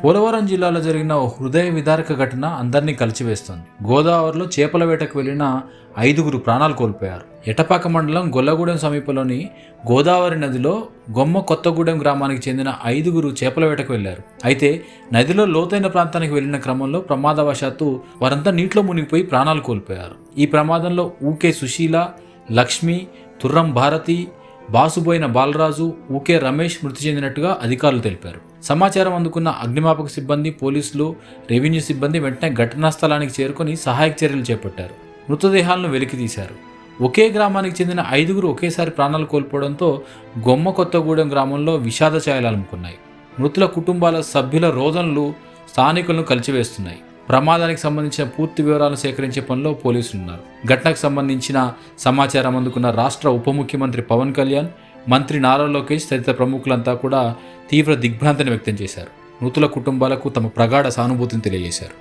పోలవరం జిల్లాలో జరిగిన ఓ హృదయ విదారక ఘటన అందరినీ కలిచివేస్తోంది. గోదావరిలో చేపల వేటకు వెళ్లిన 5 ప్రాణాలు కోల్పోయారు. ఎటపాక మండలం గొల్లగూడెం సమీపంలోని గోదావరి నదిలో గొమ్మ కొత్తగూడెం గ్రామానికి చెందిన 5 చేపల వేటకు వెళ్లారు. అయితే నదిలో లోతైన ప్రాంతానికి వెళ్లిన క్రమంలో ప్రమాదవశాత్తు వారంతా నీటిలో మునిగిపోయి ప్రాణాలు కోల్పోయారు. ఈ ప్రమాదంలో ఊకే సుశీల, లక్ష్మి, తుర్రం భారతి, బాసుబోయిన బాలరాజు, ఊకే రమేష్ మృతి చెందినట్టుగా అధికారులు తెలిపారు. సమాచారం అందుకున్న అగ్నిమాపక సిబ్బంది, పోలీసులు, రెవెన్యూ సిబ్బంది వెంటనే ఘటనా స్థలానికి చేరుకొని సహాయక చర్యలు చేపట్టారు. మృతదేహాలను వెలికితీశారు. ఒకే గ్రామానికి చెందిన 5 ఒకేసారి ప్రాణాలు కోల్పోవడంతో గొమ్మ కొత్తగూడెం గ్రామంలో విషాద ఛాయలు అలుముకున్నాయి. మృతుల కుటుంబాల సభ్యుల రోదనలు స్థానికులను కలిచివేస్తున్నాయి. ప్రమాదానికి సంబంధించిన పూర్తి వివరాలు సేకరించే పనిలో పోలీసులు ఉన్నారు. ఘటనకు సంబంధించిన సమాచారం అందుకున్న రాష్ట్ర ఉప ముఖ్యమంత్రి పవన్ కళ్యాణ్, మంత్రి నారా లోకేష్ తదితర ప్రముఖులంతా కూడా తీవ్ర దిగ్భ్రాంతిని వ్యక్తం చేశారు. మృతుల కుటుంబాలకు తమ ప్రగాఢ సానుభూతిని తెలియజేశారు.